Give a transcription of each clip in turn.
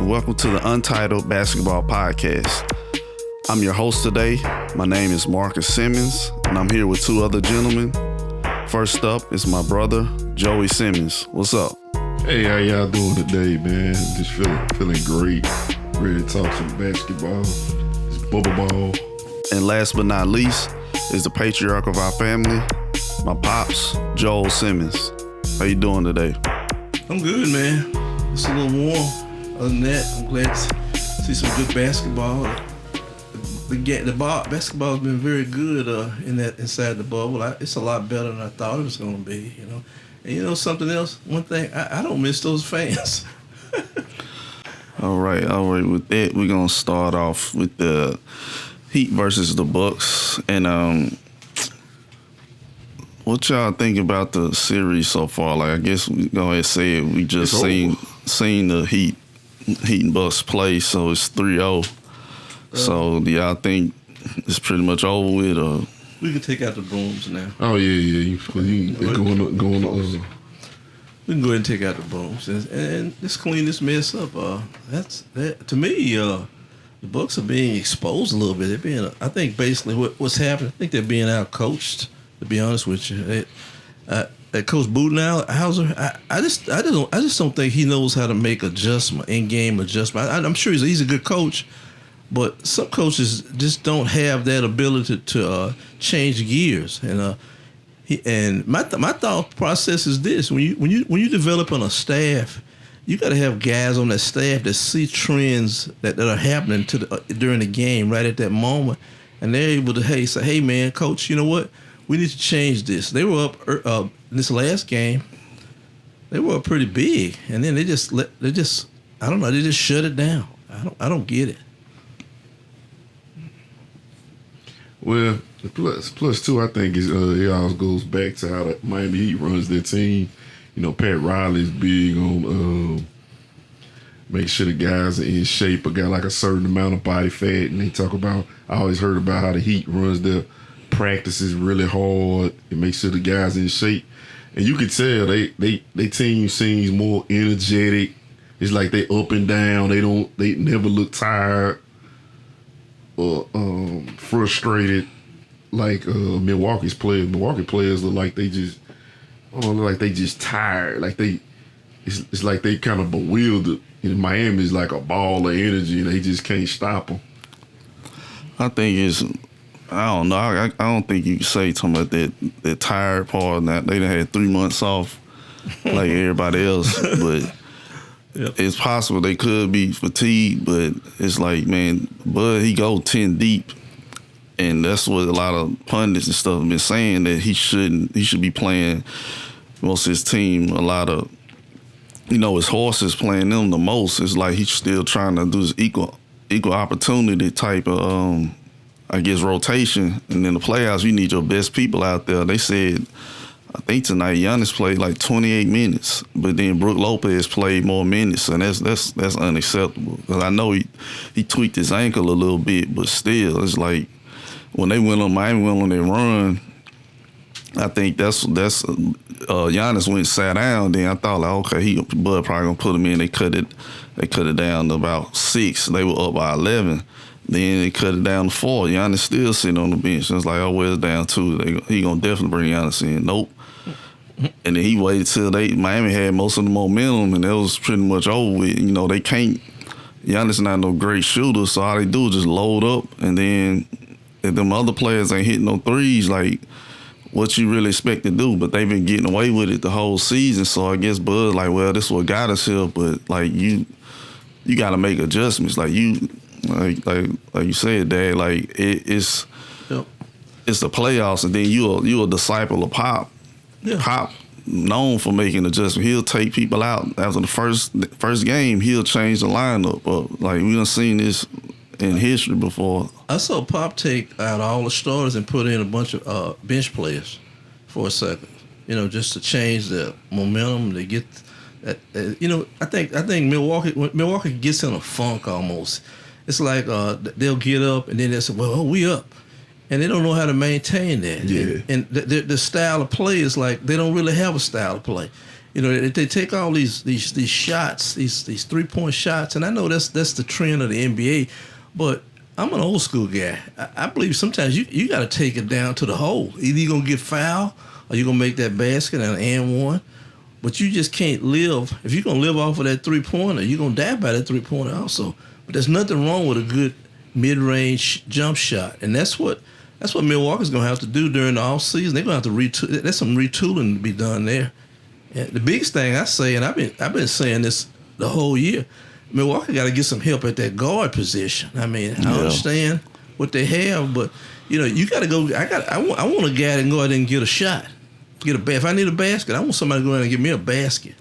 and welcome to the Untitled Basketball Podcast. I'm your host today. My name is Marcus Simmons, and I'm here with two other gentlemen. First up is my brother, Joey Simmons. What's up? Hey, how y'all doing today, man? Just feeling great. Ready to talk some basketball. It's bubble ball. And last but not least is the patriarch of our family, my pops, Joel Simmons. How you doing today? I'm good, man. It's a little warm. Other than that, I'm glad to see some good basketball. Basketball has been very good inside the bubble. It's a lot better than I thought it was going to be, you know. And you know something else? One thing, I don't miss those fans. All right. With that, we're going to start off with the Heat versus the Bucks. And what y'all think about the series so far? Like, I guess we go ahead and say it. We just seen the Heat and Bucks play, so it's 3-0. So do y'all think it's pretty much over with, or we can take out the brooms now? Oh yeah. Going on. We can go ahead and take out the brooms and just clean this mess up. To me. The Bucks are being exposed a little bit. They're being, I think, basically what's happening. I think they're being out coached. To be honest with you, Coach Budenholzer, I just don't think he knows how to make in-game adjustment. I'm sure he's a good coach. But some coaches just don't have that ability to change gears, and my thought process is this: when you develop on a staff, you got to have guys on that staff that see trends that are happening during the game right at that moment, and they're able to say, hey man, coach, you know what? We need to change this. They were up in this last game. They were up pretty big, and then they just shut it down. I don't get it. Well, the plus two, I think, is it all goes back to how the Miami Heat runs their team. You know, Pat Riley's big on make sure the guys are in shape, or got like a certain amount of body fat. And I always heard about how the Heat runs their practices really hard and make sure the guys are in shape. And you could tell they team seems more energetic. It's like they up and down. They never look tired or frustrated like Milwaukee's players. Milwaukee players look like they just tired. Like it's like they kind of bewildered. And Miami is like a ball of energy, and they just can't stop them. I think I don't know. I don't think you can say something about that tired part. Now they done had 3 months off like everybody else, but. Yep. It's possible they could be fatigued, but it's like, man, Bud, he go 10 deep, and that's what a lot of pundits and stuff have been saying, that he should be playing most of his team. A lot of, his horses playing them the most. It's like he's still trying to do this equal opportunity type of, rotation. And in the playoffs, you need your best people out there. They said, I think tonight Giannis played like 28 minutes, but then Brook Lopez played more minutes, and that's unacceptable. Because I know he tweaked his ankle a little bit, but still, it's like when Miami went on their run, I think that's Giannis went and sat down. Then I thought like, okay, Bud probably gonna put him in. They cut it down to about 6. They were up by 11. Then they cut it down to 4. Giannis still sitting on the bench. And it's like, oh, well, it's down 2. He gonna definitely bring Giannis in. Nope. And then he waited till Miami had most of the momentum, and that was pretty much over with. They can't. Giannis not no great shooter, so all they do is just load up, and then if them other players ain't hitting no threes, like what you really expect to do? But they've been getting away with it the whole season, so I guess Bud's like, well, this is what got us here, but like you got to make adjustments, like you. Like you said, Dad, like it's the playoffs, and then you a disciple of Pop. Yeah. Pop known for making adjustments. He'll take people out after the first game. He'll change the lineup. Like we done seen this in history before. I saw Pop take out all the starters and put in a bunch of bench players for a second. Just to change the momentum. To get that. I think Milwaukee gets in a funk almost. It's like they'll get up and then they'll say, well, we up. And they don't know how to maintain that. Yeah. And the style of play is like they don't really have a style of play. You know, they take all these shots, these 3-point shots, and I know that's the trend of the NBA, but I'm an old school guy. I believe sometimes you got to take it down to the hole. Either you're gonna get fouled or you're gonna make that basket and one. But you just can't live. If you're going to live off of that 3-pointer, you're going to die by that 3-pointer also. But there's nothing wrong with a good mid-range jump shot. And that's what Milwaukee's going to have to do during the offseason. They're going to have to retool. There's some retooling to be done there. And the biggest thing I say, and I've been saying this the whole year, Milwaukee got to get some help at that guard position. I mean, I understand what they have, but, you know, you got to go. I want a guy that can go out there and get a shot. If I need a basket, I want somebody to go in and give me a basket.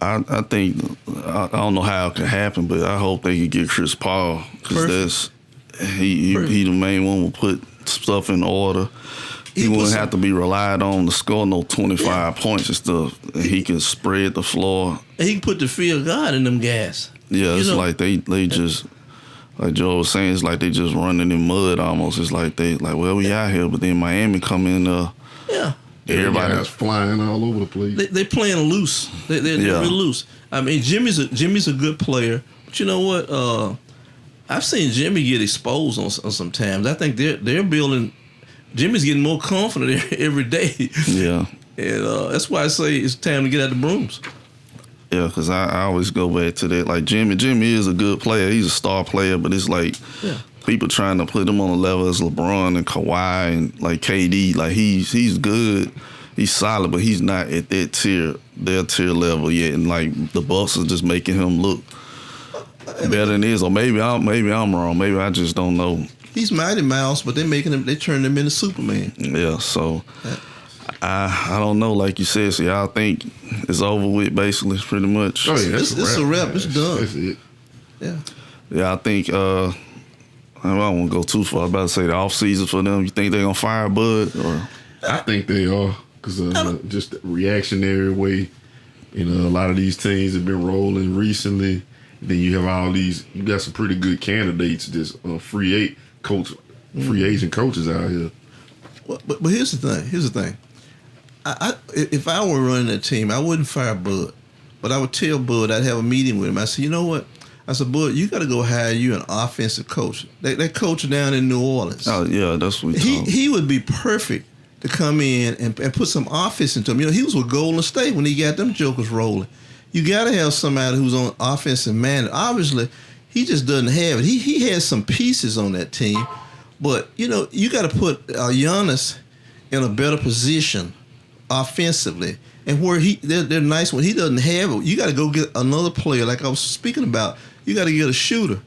I think I don't know how it can happen, but I hope they can get Chris Paul because he the main one will put stuff in order. He wouldn't have to be relied on to score no 25 points and stuff. He can spread the floor. And he can put the field guard in them guys. Yeah, it's like they just, like Joel was saying, it's like they just running in mud almost. It's like we out here, but then Miami come in. Yeah. Everybody's flying all over the place. They playing loose. They're really loose. I mean, Jimmy's a good player, but you know what? I've seen Jimmy get exposed on sometimes. I think they're building. Jimmy's getting more confident every day. Yeah, and that's why I say it's time to get out the brooms. Yeah, because I always go back to that. Like Jimmy is a good player. He's a star player, but it's like people trying to put him on a level as LeBron and Kawhi and like KD. Like he's good, he's solid, but he's not at their tier level yet. And like the Bucks are just making him look better than he is. Or maybe I'm wrong. Maybe I just don't know. He's Mighty Mouse, but they turn him into Superman. Yeah, so I don't know. Like you said, so y'all think it's over with basically, pretty much. Oh yeah, it's a wrap. It's done. That's it. Yeah, I think. I don't want to go too far. I'm about to say the off season for them. You think they're gonna fire Bud? Or I think they are because just the reactionary way. You know, a lot of these teams have been rolling recently. Then you have all these. You got some pretty good candidates. Just free agent coaches out here. Well, but here's the thing. If I were running that team, I wouldn't fire Bud, but I would tell Bud, I'd have a meeting with him. I said, you know what? I said, Bud, you got to go hire you an offensive coach. That coach down in New Orleans. Oh yeah, that's what he would be perfect to come in and put some offense into him. You know, he was with Golden State when he got them jokers rolling. You got to have somebody who's on offensive man. Obviously, he just doesn't have it. He has some pieces on that team, but you know, you got to put Giannis in a better position offensively, and where they're nice when he doesn't have it. You got to go get another player, like I was speaking about. You got to get a shooter,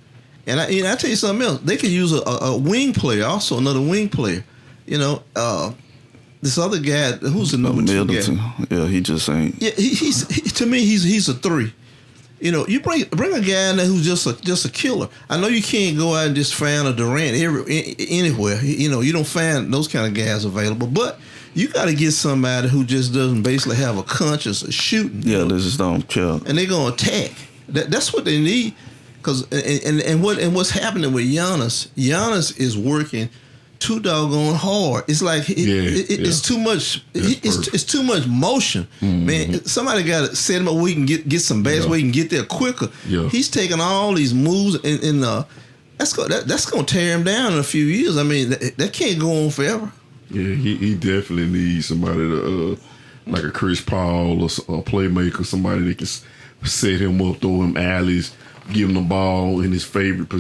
and I tell you something else. They could use a wing player, also another wing player. You know, this other guy who's the number Middleton. 2 guy. Yeah, he just ain't. Yeah, to me he's a 3. You know, you bring a guy in there who's just a killer. I know you can't go out and just find a Durant anywhere. You know, you don't find those kind of guys available, but you got to get somebody who just doesn't basically have a conscience of shooting. Yeah, they just don't care. And they're gonna attack. That's what they need. Cause what's happening with Giannis? Giannis is working too doggone hard. It's like it's too much. It's too much motion, man. Somebody got to set him up where he can get some bags where he can get there quicker. Yeah. He's taking all these moves, and that's gonna tear him down in a few years. I mean, that can't go on forever. Yeah, he definitely needs somebody to like a Chris Paul or a playmaker, somebody that can set him up, throw him alleys, give him the ball in his favorite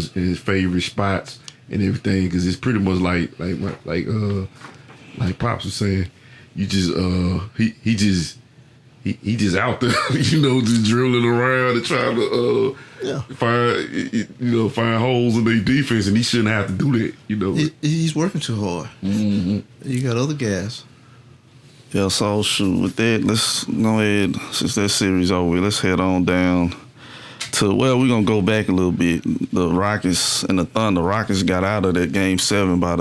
spots and everything. Because it's pretty much like Pops was saying, you just he just out there, you know, just dribbling around and trying to find holes in their defense, and he shouldn't have to do that. You know, he's working too hard. Mm-hmm. You got other guys. Yeah, so shoot, with that, let's go ahead, since that series over, let's head on down to, we're going to go back a little bit. The Rockets and the Thunder. Rockets got out of that Game 7 by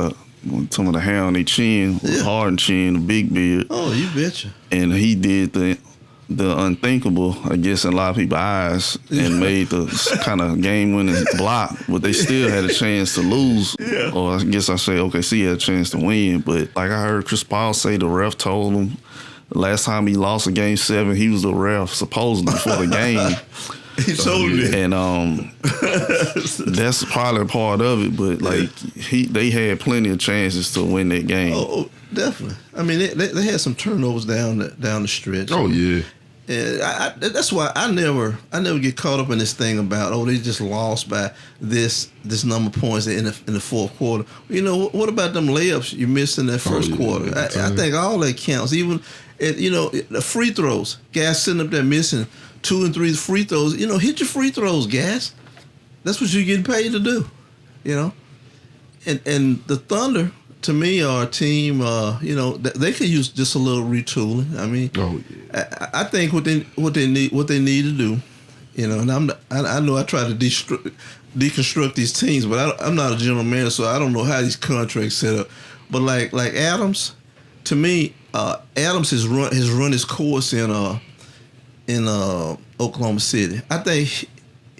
some of the hair on their chin, Harden chin, the big beard. Oh, you betcha. And he did the unthinkable, I guess, in a lot of people's eyes, and made the kind of game-winning block, but they still had a chance to lose. Yeah. Or I guess I say OKC had a chance to win, but like I heard Chris Paul say, the ref told him Last time he lost a game 7, he was the ref supposedly for the game. He told me, and that's probably part of it. But like they had plenty of chances to win that game. Oh, definitely. I mean, they had some turnovers down the stretch. Oh yeah. And that's why I never get caught up in this thing about they just lost by this number of points in the fourth quarter. You know, what about them layups you missed in that first quarter? I think all that counts. Even the free throws, guys sitting up there missing 2 and 3 free throws. You know, hit your free throws, guys. That's what you're getting paid to do. You know, and the Thunder, to me, are a team. They could use just a little retooling. I mean, I think what they need to do. You know, and I know I try to deconstruct these teams, but I'm not a general manager, so I don't know how these contracts set up. But like Adams, to me, Adams has run his course in Oklahoma City. I think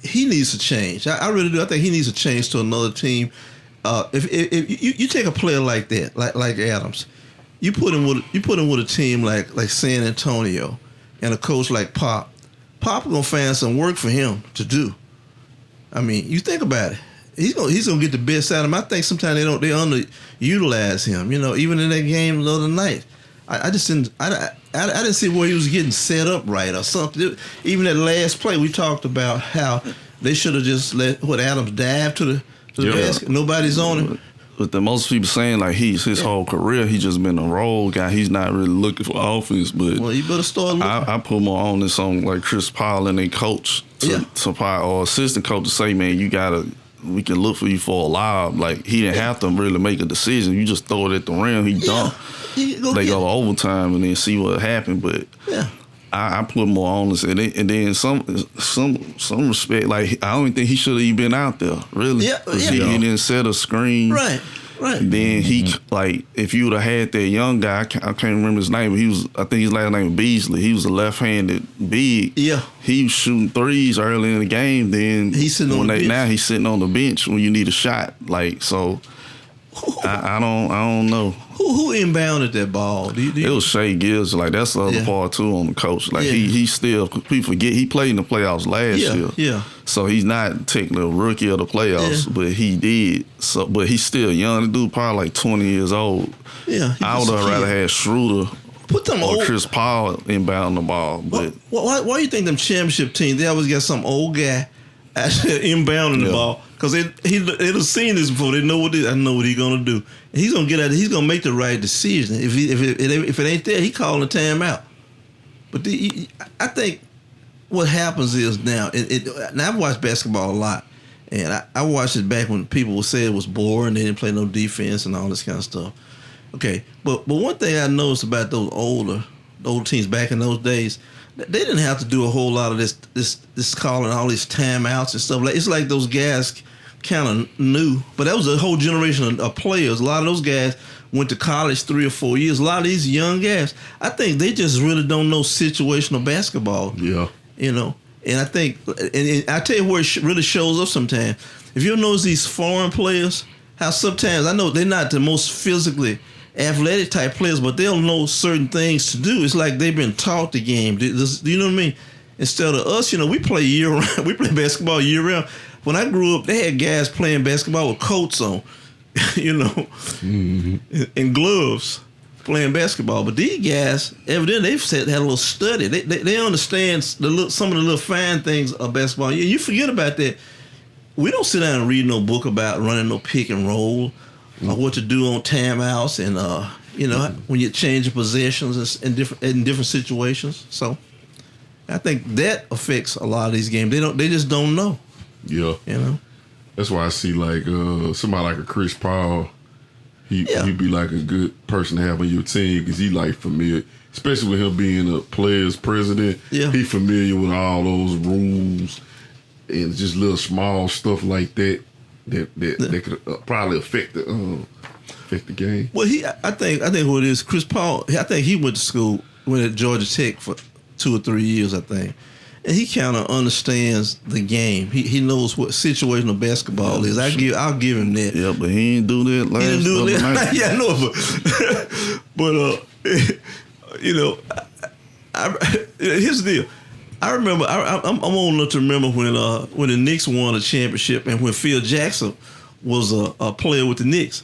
he needs to change. I really do. I think he needs to change to another team. If you take a player like that, like Adams, you put him with a team like San Antonio, and a coach like Pop gonna find some work for him to do. I mean, you think about it. He's gonna get the best out of him. I think sometimes they underutilize him. You know, even in that game the other night, I just didn't. I didn't see where he was getting set up right or something. Even that last play, we talked about how they should have just let Adams dive to the basket. Nobody's on him. But the most people saying like his whole career, he just been a role guy. He's not really looking for offense. But you better start looking. I put more on this on like Chris Paul and their coach to or assistant coach to say, man, we can look for you for a lob. Like he didn't have to really make a decision. You just throw it at the rim. He dunked. They go to overtime and then see what happened. But I put more on this, and then some respect. Like I don't think he should have even been out there, really. He didn't set a screen. Right. Then he if you would have had that young guy, I can't remember his name, but I think his last name was Beasley. He was a left-handed big. Yeah. He was shooting threes early in the game. Then he's sitting on the bench. Now he's sitting on the bench when you need a shot. Like so, I don't know. Who inbounded that ball? It was Shea Gills. Like that's the other part too on the coach. Like he still, people forget he played in the playoffs last year. Yeah. So he's not technically a rookie of the playoffs, but he did. So, but he's still young. The dude probably like 20 years old. Yeah. I would have rather had Schroeder or Chris Paul inbound the ball. But why do you think them championship teams, they always got some old guy inbounding the ball? Because they've seen this before. They know I know what he's gonna do. And he's gonna get out. He's gonna make the right decision. If it ain't there, he calling a timeout. But I think what happens is now. Now I've watched basketball a lot, and I watched it back when people would say it was boring. They didn't play no defense and all this kind of stuff. Okay, but one thing I noticed about those older teams back in those days, they didn't have to do a whole lot of this calling all these timeouts and stuff. It's like those guys kind of knew, but that was a whole generation of players. A lot of those guys went to college 3 or 4 years. A lot of these young guys, I think they just really don't know situational basketball. Yeah, you know. And I think, and I tell you where it really shows up sometimes. If you notice these foreign players, how sometimes I know they're not the most physically athletic type players, but they'll know certain things to do. It's like they've been taught the game. Do you know what I mean? Instead of us, we play year round. We play basketball year round. When I grew up, they had guys playing basketball with coats on, and gloves playing basketball. But these guys, evidently, they've had a little study. They understand some of the little fine things of basketball. You forget about that. We don't sit down and read no book about running no pick and roll or what to do on timeouts and when you change your possessions in different situations. So I think that affects a lot of these games. They just don't know. Yeah. That's why I see like somebody like a Chris Paul. He'd be like a good person to have on your team because he like familiar, especially with him being a players president. Yeah. He familiar with all those rules and just little small stuff like that could probably affect the game. Well, I think who it is, Chris Paul. I think he went at Georgia Tech for 2 or 3 years, I think. And he kind of understands the game. He knows what situational basketball is. I'll give him that. Yeah, but he didn't do that last night. Yeah, I know. Here's the deal. I remember. I'm old enough to remember when the Knicks won a championship and when Phil Jackson was a player with the Knicks.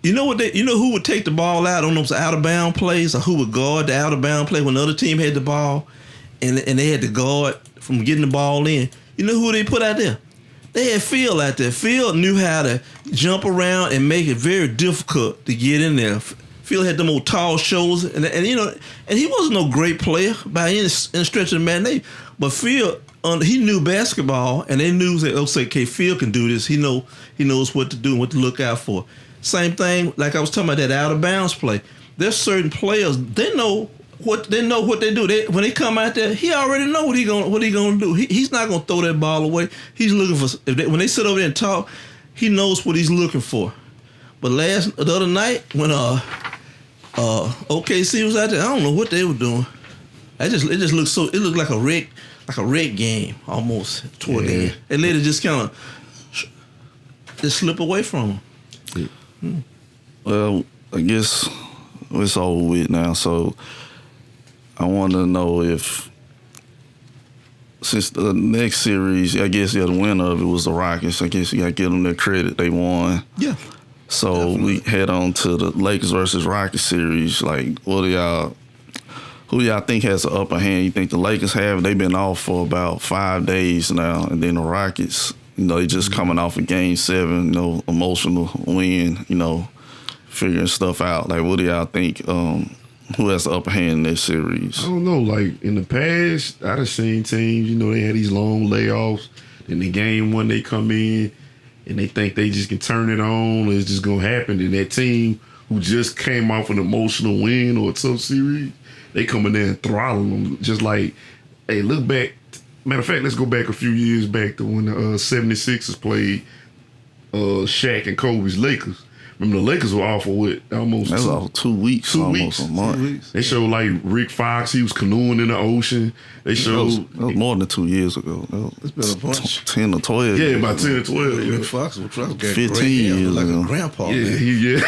You know who would take the ball out on those out of bound plays, or who would guard the out of bound play when the other team had the ball, and they had to guard from getting the ball in. You know who they put out there? They had Phil out there. Phil knew how to jump around and make it very difficult to get in there. Phil had them old tall shoulders, and he wasn't no great player by any stretch of the imagination. But Phil, he knew basketball, and they knew that okay, Phil can do this. He knows what to do and what to look out for. Same thing, like I was talking about that out of bounds play. There's certain players they know what they do. When they come out there, he already know what he gonna do. He's not gonna throw that ball away. He's looking for when they sit over there and talk, he knows what he's looking for. But the other night when OKC was out there, I don't know what they were doing. It just looked like a wreck game almost toward the end. And let it just kind of just slip away from them. Well, I guess it's over with now. So I want to know if, since the next series, I guess the winner of it was the Rockets. I guess you got to give them their credit. They won. Yeah. So definitely. We head on to the Lakers versus Rockets series. Like, who y'all think has the upper hand? You think the Lakers have? They've been off for about 5 days now. And then the Rockets, they just coming off of Game 7, emotional win, figuring stuff out. Like, what do y'all think? Who has the upper hand in this series? I don't know. Like, in the past, I'd have seen teams, they had these long layoffs. In the Game 1, they come in and they think they just can turn it on or it's just going to happen. And that team who just came off an emotional win or a tough series, they come in there and throttle them. Just like, hey, look back. Matter of fact, let's go back a few years back to when the 76ers played Shaq and Kobe's Lakers. Remember, the Lakers were off for what? Almost that was off 2 weeks. 2 almost weeks. a month. They showed like Rick Fox, he was canoeing in the ocean. They showed that was more than 2 years ago. It's been a bunch. 10 or 12. Yeah, about 10 or 12. Rick Fox was 15 years like ago. a grandpa. Yeah.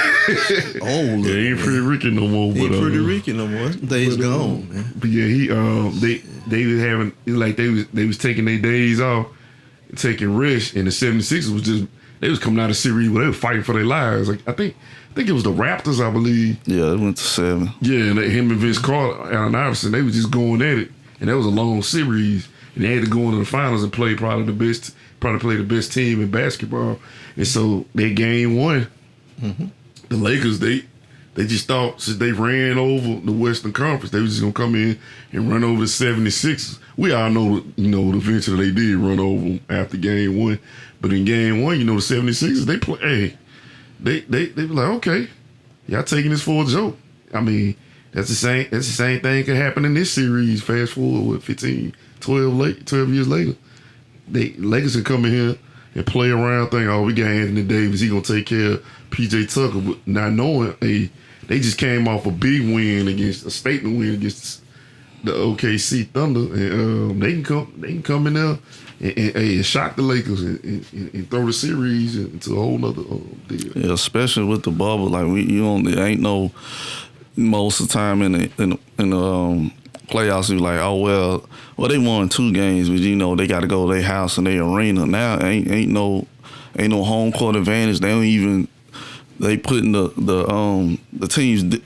Old. Yeah, he ain't pretty Ricky no more. He ain't pretty Ricky no more. Days gone, man. But yeah, they was having, like they was taking their days off, taking rest, and the 76ers was just, they was coming out of series where they were fighting for their lives. Like I think it was the Raptors, I believe. Yeah, it went to 7. Yeah, and him and Vince Carter, Allen Iverson, they was just going at it, and that was a long series, and they had to go into the finals and play probably play the best team in basketball, and so they Game 1. Mm-hmm. The Lakers, they just thought since they ran over the Western Conference, they was just gonna come in and run over the 76ers. We all know, eventually they did run over them after Game 1. But in Game 1, the 76ers, they play. Hey, they were like, okay, y'all taking this for a joke. I mean, that's the same thing could happen in this series. Fast forward, 12 years later, Lakers can come in here and play around, think, oh, we got Anthony Davis, he gonna take care of PJ Tucker, but not knowing, they just came off a big win a statement win against the OKC Thunder, and they can come in there and shock the Lakers and throw the series into a whole nother deal. Yeah, especially with the bubble, like ain't no most of the time in the playoffs. You like, oh well, they won 2 games, but they got to go to their house and their arena. Now ain't no home court advantage. They putting the team's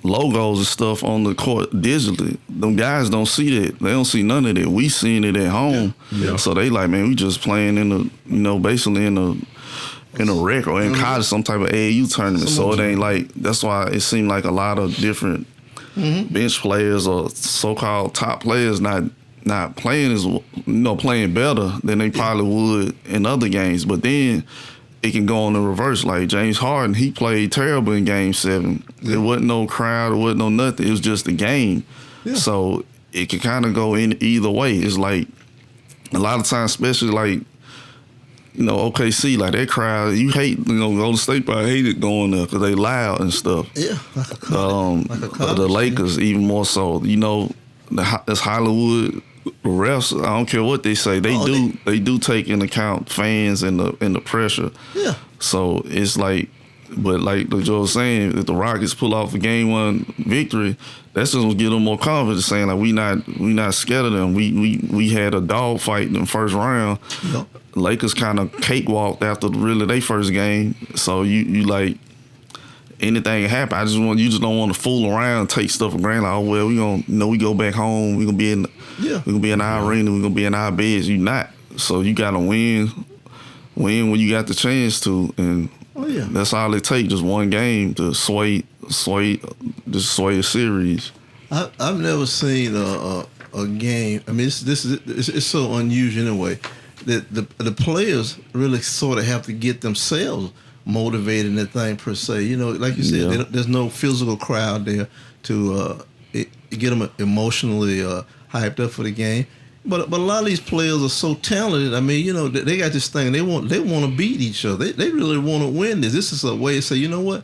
logos and stuff on the court digitally. Them guys don't see that. They don't see none of that. We seeing it at home. Yeah. So they like, man, we just playing in the, basically in a rec or in college, some type of AAU tournament. So it ain't like, that's why it seemed like a lot of different bench players or so-called top players not playing playing better than they probably would in other games. But then it can go on the reverse. Like James Harden, he played terrible in Game 7. Yeah. There wasn't no crowd, there wasn't no nothing. It was just a game. Yeah. So it can kind of go in either way. It's like a lot of times, especially like, OKC, like that crowd, you hate, Golden State probably hate it going there because they loud and stuff. Yeah, like a college, the Lakers even more so. That's Hollywood. The refs, I don't care what they say, they do take into account fans and the pressure. Yeah. So it's like But like Joel was saying, if the Rockets pull off a game 1 victory, that's just gonna give them more confidence, saying like we not scared of them. We had a dog fight in the first round. Yep. Lakers kind of cakewalked after really their first game. So you like anything can happen. You just don't want to fool around, take stuff for granted. Like, oh well, we go back home. We gonna be in our arena. We gonna be in our beds. You not. So you gotta win when you got the chance to, and that's all it takes. Just one game to sway a series. I've never seen a game. I mean, it's so unusual in a way that the players really sort of have to get themselves motivated in that thing per se. You know, like you said, there's no physical crowd there to get them emotionally hyped up for the game. But a lot of these players are so talented. I mean, you know, they got this thing. They want to beat each other. They really want to win this. This is a way to say, you know what,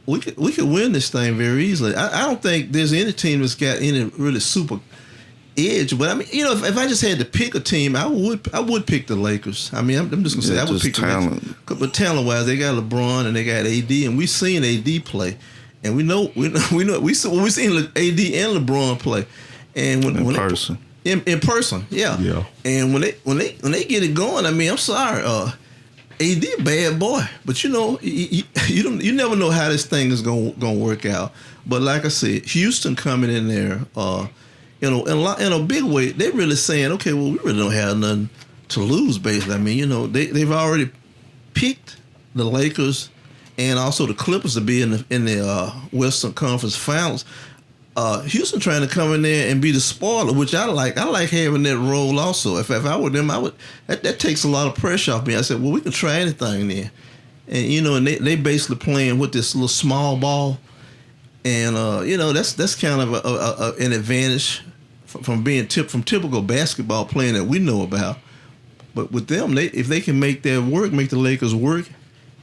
we could win this thing very easily. I don't think there's any team that's got any really super edge. But I mean, you know, if I just had to pick a team, I would pick the Lakers. I mean, I'm just gonna say I would pick talent. the Lakers. But talent wise, they got LeBron and they got AD, and we've seen AD play, and we seen AD and LeBron play, and when person. In person, yeah. And when they get it going, I mean, I'm sorry, AD a bad boy, but you know, you never know how this thing is gonna work out. But like I said, Houston coming in there, you know, in a big way, they're really saying, okay, well, we really don't have nothing to lose. Basically, I mean, you know, they've already picked the Lakers and also the Clippers to be in the Western Conference Finals. Houston trying to come in there and be the spoiler, which I like. I like having that role also. If I were them, I would. That takes a lot of pressure off me. I said, well, we can try anything there, and you know, and they basically playing with this little small ball, and you know, that's kind of an advantage from being from typical basketball playing that we know about. But with them, if they can make that work, make the Lakers work,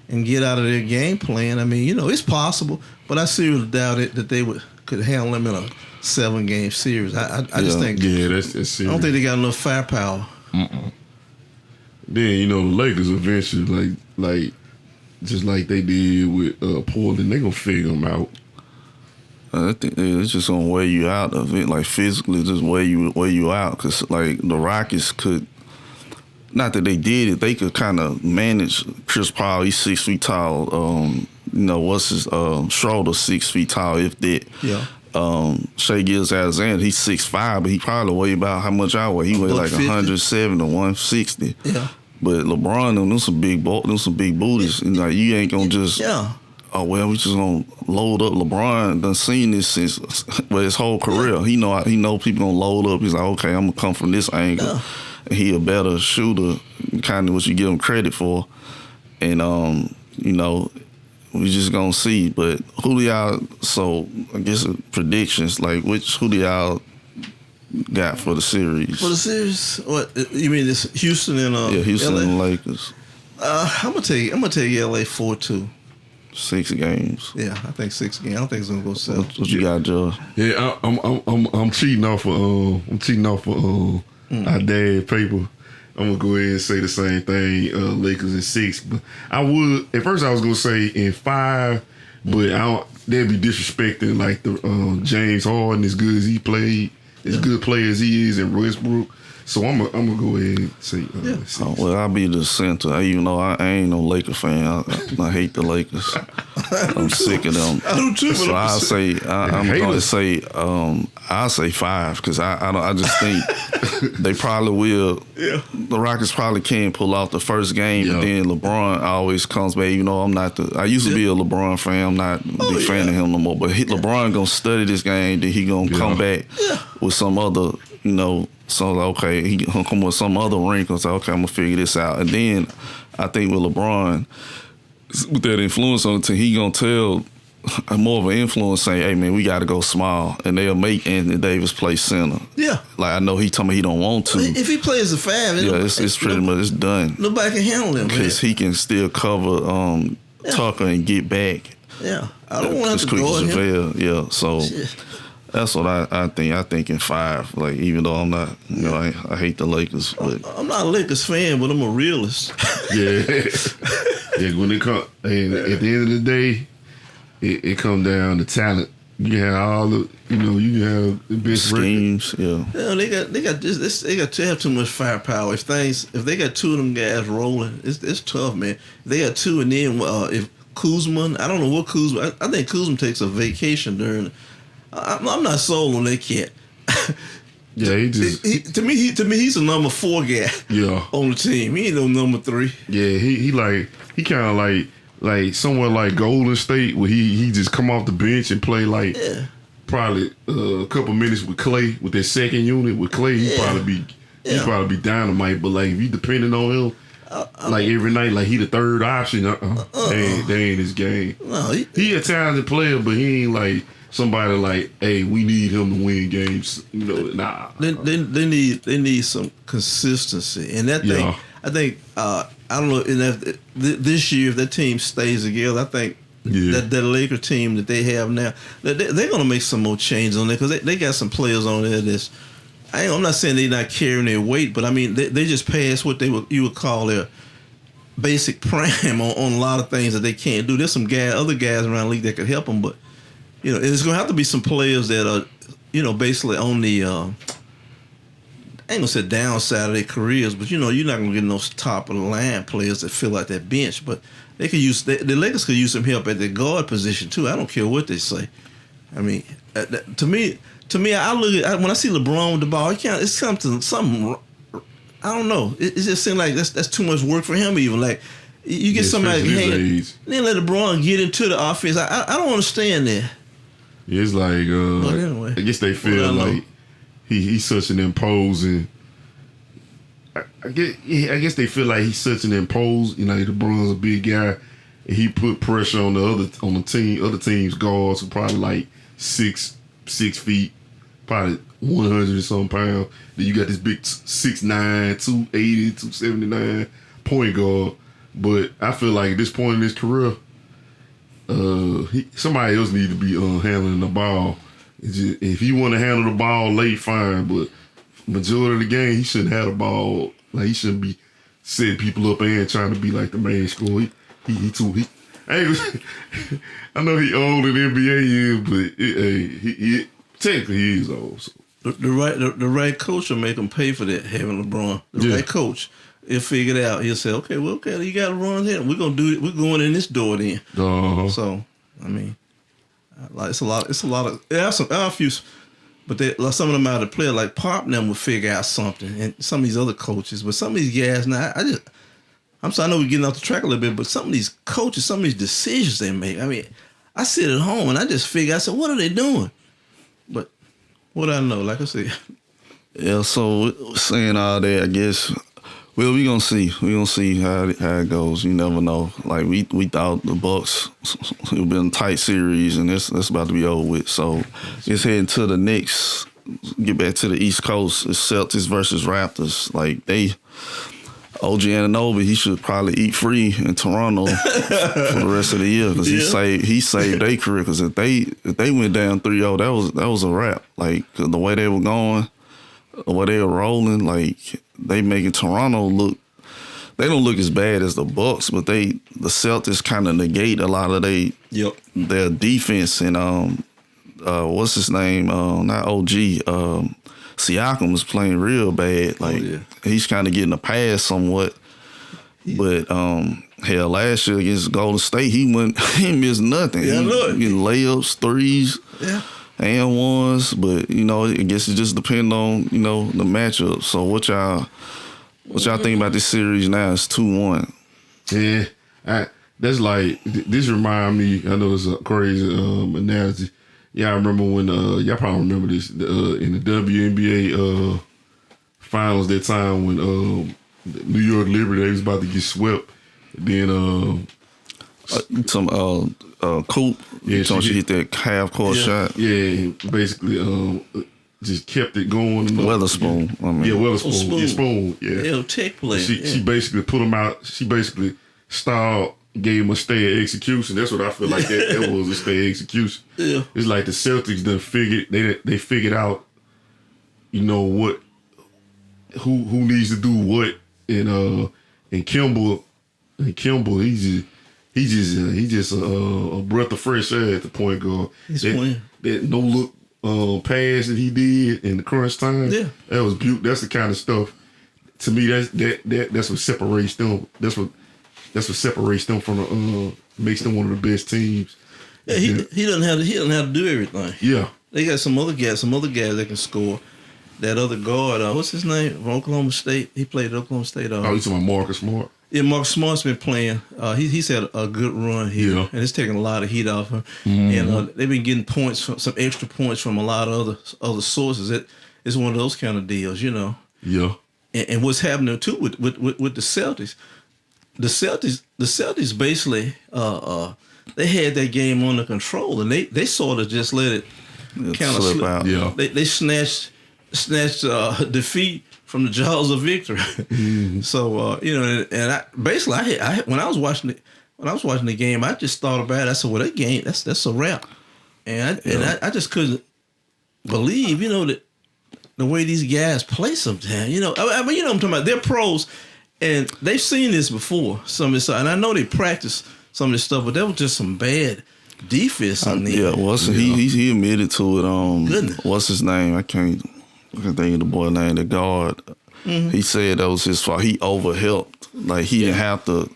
and get out of their game plan, I mean, you know, it's possible. But I seriously doubt it that they could handle them in a 7-game series. I just think that's serious. I don't think they got enough firepower. Then you know the Lakers eventually, like just like they did with Portland, they gonna figure them out. I think it's just gonna wear you out of it, like physically, just wear you out. Cause like the Rockets could, not that they did it, they could kind of manage Chris Paul. He's 6 feet tall. You know, what's his Schroeder 6 feet tall, if that. Yeah. Shai Gilgeous-Alexander, he's 6'5", but he probably weigh about how much I weigh. He weigh like 107 to 160. Yeah. But LeBron, them some big booties. And like you ain't gonna just oh well, we just gonna load up. LeBron done seen this since his whole career. He know people gonna load up. He's like, okay, I'm gonna come from this angle. Yeah. And he a better shooter, kind of what you give him credit for. And you know, we just gonna see. But who do y'all? So I guess predictions. Like who do y'all got for the series? For the series, what you mean? It's Houston and Houston LA? and Lakers. I'm gonna take LA 4-2. 6 games. Yeah, I think 6 games. I don't think it's gonna go 7. What you got, Joe? Yeah, I'm cheating off of our dad paper. I'm gonna go ahead and say the same thing. Lakers in 6, but I would at first I was gonna say in 5, but that'd be disrespecting like the James Harden as good as he played, as good player as he is, in Westbrook. So I'm gonna go ahead and say 6. Well, I'll be the center. Even though I ain't no Laker fan, I hate the Lakers. I'm sick of them. I do too. So I'll say I'll say 5 because I just think they probably will. Yeah. The Rockets probably can pull off the first game, but then LeBron always comes back. You know, I'm not I used to be a LeBron fan. I'm not a big fan of him no more. But LeBron gonna study this game. Then he gonna come back with some other, you know. So okay, he gonna come with some other wrinkles. So, okay, I'm gonna figure this out. And then I think with LeBron, with that influence on the team, he gonna tell more of an influence saying, "Hey man, we got to go small," and they'll make Anthony Davis play center. Yeah, like I know he told me he don't want to. If he plays a 5, it's pretty much it's done. Nobody can handle him because he can still cover Tucker and get back. Yeah, I don't want to go at him. Yeah, so. Shit. That's what I think. I think in 5. Like even though I'm not, you know, I hate the Lakers, but I'm not a Lakers fan, but I'm a realist. Yeah. Yeah, when it come, and at the end of the day, it come down to talent. You can have all the, you can have the best schemes. Yeah, they got this. They got to have too much firepower. If they got two of them guys rolling, it's tough, man. If they got two, and then if Kuzma, I don't know what Kuzma. I think Kuzma takes a vacation during. I'm not sold on that cat. Yeah, to me he's a number 4 guy. Yeah, on the team. He ain't no number 3. Yeah, he kind of like somewhere like Golden State where he just come off the bench and play probably a couple minutes with Clay with that second unit with Clay. He'd probably be dynamite. But like if you depending on him. Like every night, like he the third option. They ain't his game. No, he a talented player, but he ain't like somebody like, hey, we need him to win games. Nah. They need some consistency, and that thing. I think I don't know. And this year, if that team stays together, I think that Laker team that they have now, they're gonna make some more changes on there because they got some players on there that's. I'm not saying they're not carrying their weight, but I mean they just passed what you would call their basic prime on a lot of things that they can't do. There's some other guys around the league that could help them, but it's going to have to be some players that are basically on the I ain't gonna say downside of their careers, but you're not gonna get those top of the line players that fill out that bench. But they could use the Lakers could use some help at the guard position too. I don't care what they say. I mean, to me, I look at when I see LeBron with the ball. It's something. I don't know. It just seems like that's too much work for him. Even like you get somebody, then let LeBron get into the offense. I don't understand that. It's like but anyway, I guess they feel like he's such an imposing. I guess they feel like he's such an imposing. LeBron's a big guy, and he put pressure on the team, other teams' guards who probably like 6 feet, probably 100 and some pounds. Then you got this big 6'9", 280, 279 point guard. But I feel like at this point in his career, somebody else need to be handling the ball. If he want to handle the ball late, fine. But majority of the game, he shouldn't have the ball. Like he shouldn't be setting people up and trying to be like the main scorer. I know he old in NBA years, but he technically he is old. So. The right coach will make him pay for that. Having LeBron, right coach, he'll figure it out. He'll say, okay, you got to run here. We're gonna do it. We're going in this door then. Uh-huh. So I mean, it's a lot. It's a lot of. There are a few, but some of them out of the player like Pop and them will figure out something, and some of these other coaches. But some of these guys now, I'm sorry, I know we're getting off the track a little bit, but some of these coaches, some of these decisions they make. I mean, I sit at home and I just figure. I said, what are they doing? But what I know, like I said. Yeah, so saying all that, I guess, well, we're going to see. We're going to see how it goes. You never know. Like, we thought the Bucks, it been a tight series, and that's about to be over with. So, it's heading to the next, get back to the East Coast. It's Celtics versus Raptors. Like, OG Anunoby, he should probably eat free in Toronto for the rest of the year because he saved their career. Because if they went down 3-0, that was a wrap. Like the way they were going, the way they were rolling, like they making Toronto look. They don't look as bad as the Bucks, but the Celtics kind of negate a lot of their defense and what's his name? Not OG. Siakam was playing real bad. Like he's kind of getting a pass somewhat. But hell, last year against Golden State, he missed nothing. Yeah, he getting layups, threes, and ones. But I guess it just depends on the matchup. So what y'all think about this series now? It's 2-1. Yeah, that's like this remind me. I know it's a crazy analogy. Yeah, I remember when y'all probably remember this in the WNBA finals that time when New York Liberty, they was about to get swept. Then Coop, she hit that half court shot. Yeah, basically just kept it going. Weatherspoon. Weatherspoon. Yeah, Spoon. Yeah, tech play. She basically put him out. She basically stalled. Gave him a stay at execution. That's what I feel like that was a stay at execution. Yeah. It's like the Celtics done figured they figured out, what who needs to do what, and Kimball And Kimball, he just a breath of fresh air at the point guard. That no look pass that he did in the crunch time. Yeah, that was beautiful. That's the kind of stuff. To me, that's what separates them. That's what separates them from the makes them one of the best teams. Yeah, he doesn't have to do everything. Yeah, they got some other guys that can score. That other guard, what's his name? From Oklahoma State. He played at Oklahoma State. you talking about Marcus Smart? Yeah, Marcus Smart's been playing. He's had a good run here, and it's taking a lot of heat off him. Mm-hmm. And they've been getting some extra points from a lot of other sources. It's one of those kind of deals, you know. Yeah. And what's happening too with the Celtics? The Celtics basically they had that game under control, and they sort of just let it kind of slip out. Yeah. They snatched defeat from the jaws of victory. Mm-hmm. So and I when I was watching the game, I just thought about it. I said, well, that game that's a wrap, and I just couldn't believe that the way these guys play sometimes. I mean, I'm talking about. They're pros, and they've seen this before. Some of this, and I know they practice some of this stuff, but that was just some bad defense on there. Yeah, he admitted to it. Goodness. What's his name? I can't think of the boy name. The guard. Mm-hmm. He said that was his fault. He overhelped. Like he didn't have to.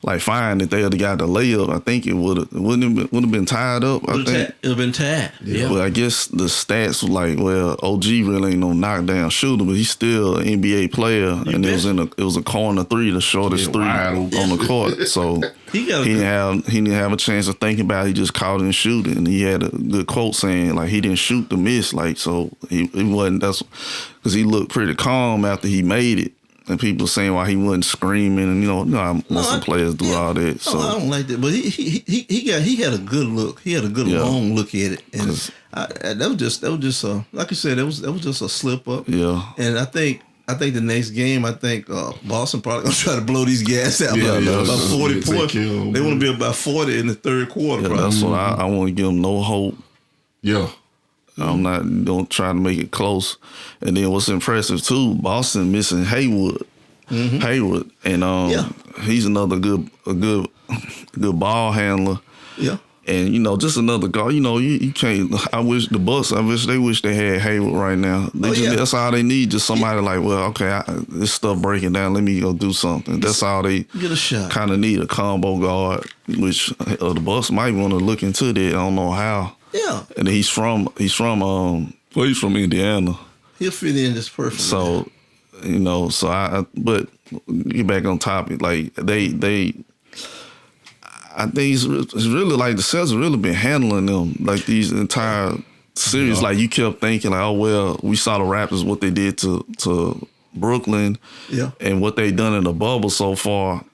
Like fine if they had got the layup, I think it wouldn't have been tied up. I think it would have been tied. Yeah. But I guess the stats were like, well, OG really ain't no knockdown shooter, but he's still an NBA player, and it was a corner three, the shortest three on the court. So he didn't have a chance of thinking about it. He just caught it and shoot it, and he had a good quote saying like he didn't shoot the miss, like so he wasn't. That's because he looked pretty calm after he made it. And people saying why he wasn't screaming, and most players do all that. So I don't like that, but he had a good look. He had a good long look at it, and that was just like I said, that was just a slip up. Yeah, and I think the next game, Boston probably gonna try to blow these guys out by about 40 points. They want to be about 40 in the third quarter. Yeah, that's what I want to give them no hope. Yeah. Don't try to make it close. And then what's impressive too, Boston missing Haywood. Mm-hmm. Haywood. And he's another good good ball handler. Yeah. And just another guy. You can't. I wish they wish they had Haywood right now. That's all they need. Just somebody like, well, okay, this stuff breaking down. Let me go do something. That's all they get a shot. Kind of need a combo guard, which the Bucks might want to look into that. I don't know how. Yeah, and he's from Indiana. He'll fit in just perfectly. So, but get back on topic. Like I think it's really like the Celtics have really been handling them like these entire series. Like you kept thinking like, oh well, we saw the Raptors what they did to Brooklyn, and what they done in the bubble so far,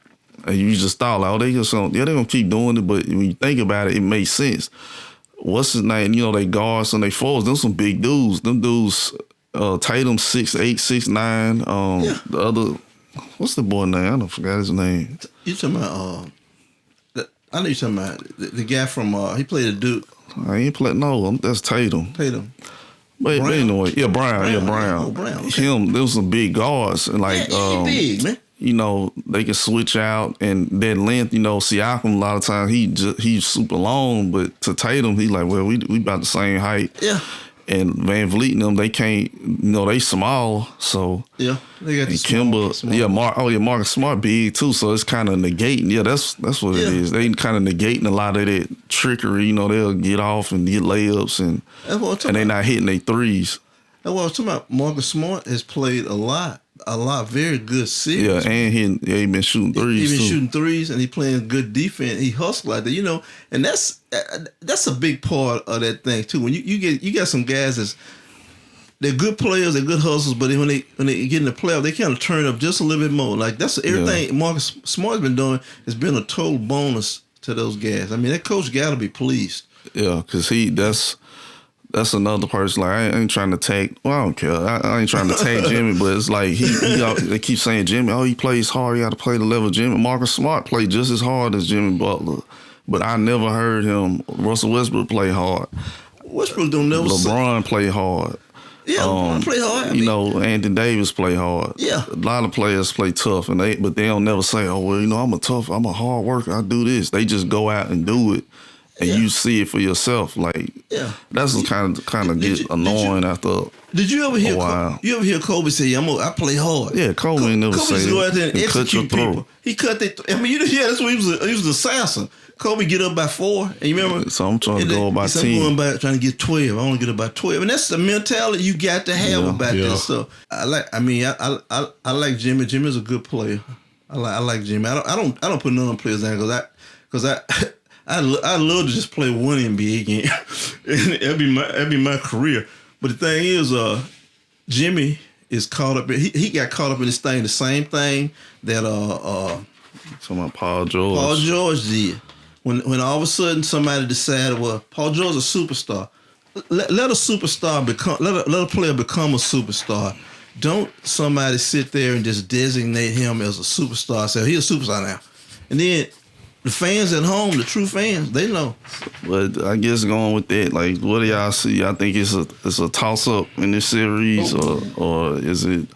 and you just thought like, oh they're gonna keep doing it. But when you think about it, it makes sense. What's his name? They guards and they forwards. Them some big dudes. Them dudes, Tatum 6'8", 6'9". The other, what's the boy name? I don't forgot his name. You talking about? I know you're talking about the guy from. He played at Duke. I ain't played. No, that's Tatum. But anyway, Brown. Brown. Oh, Brown. Okay. There was some big guards and like. Big man. They can switch out and that length, Siakam a lot of times he's super long, but to Tatum, he like, well, we about the same height. Yeah. And Van Vliet and them, they can't, they small, so. Yeah. They got the Kimba, Marcus Smart big too, so it's kind of negating. Yeah, that's what it is. They kind of negating a lot of that trickery, they'll get off and get layups and they're not hitting their threes. That's what I was talking about. Marcus Smart has played a lot, very good series. Yeah, and he been shooting threes. He been shooting threes, and he playing good defense. He hustles like that, and that's a big part of that thing too. When you got some guys they're good players, they're good hustlers, but when they get in the playoff, they kind of turn up just a little bit more. Like that's everything Marcus Smart's been doing has been a total bonus to those guys. I mean, that coach got to be pleased. Yeah, because that's another person. Like I ain't trying to tag. Well, I don't care. I ain't trying to tag Jimmy, but it's like they keep saying Jimmy. Oh, he plays hard. You got to play the level of Jimmy. Marcus Smart played just as hard as Jimmy Butler, but I never heard him. Russell Westbrook play hard. Westbrook don't never. LeBron play hard. Yeah, play hard. You know, Anthony Davis play hard. Yeah. A lot of players play tough, but they don't never say, "Oh, well, you know, I'm a hard worker. I do this." They just go out and do it, and you see it for yourself. Like, that's what kind of get annoying after. Did you ever hear? A while. You ever hear Kobe say, I play hard"? Yeah, Kobe ain't never say Kobe go out there and execute cut your people. He cut that. I mean, that's what he was an assassin. Kobe get up by 4, and you remember? So I'm trying to go by 10. I'm going by trying to get 12. I want to get up by 12, and that's the mentality you got to have about this stuff. I like Jimmy. Jimmy's a good player. I like Jimmy. I don't put none of them players down because I love to just play one NBA game, and that'd be my career. But the thing is, Jimmy is caught up. He got caught up in this thing, the same thing that talking about Paul George. Paul George did. When all of a sudden somebody decided, well, Paul George is a superstar. Let a superstar let a player become a superstar. Don't somebody sit there and just designate him as a superstar. Say he's a superstar now, and then the fans at home, the true fans, they know. But I guess going with that, like, what do y'all see? I think it's a toss up in this series, or is it?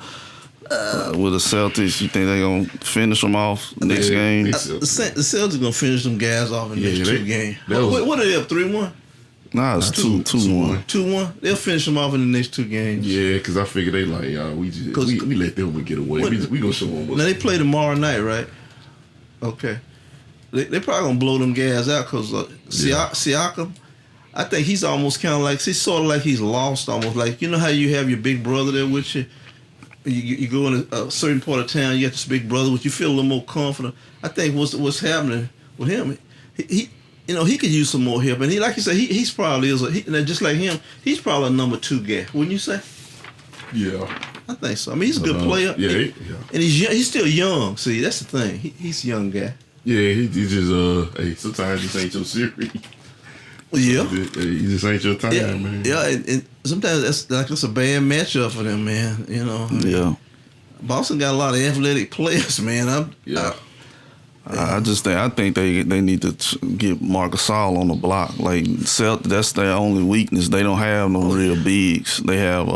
With the Celtics, you think they're going to finish them off next game? The Celtics going to finish them guys off in the next 2 games. What are they up, 3-1? Nah, it's 2-1. 2-1? They'll finish them off in the next 2 games. Yeah, because I figure they like, y'all, we let them get away. We going to show them. Now, they play tomorrow night, right? Okay. They probably going to blow them guys out because Siakam, I think he's almost kind of like, he's sort of like he's lost almost. Like, you know how you have your big brother there with you? You go in a certain part of town, you got this big brother, which you feel a little more confident. I think what's happening with him, he could use some more help, and he, like you said, he's probably just like him. He's probably a number 2 guy, wouldn't you say? Yeah, I think so. I mean, he's a good player. Yeah, and he's still young. See, that's the thing. He's a young guy. Yeah, he just hey, sometimes this ain't your series. Yeah, he just ain't your time, man. Yeah, and sometimes that's a bad matchup for them, man. You know. Yeah. Boston got a lot of athletic players, man. I think they need to get Marcus Gasol on the block. Like, that's their only weakness. They don't have no real bigs. They have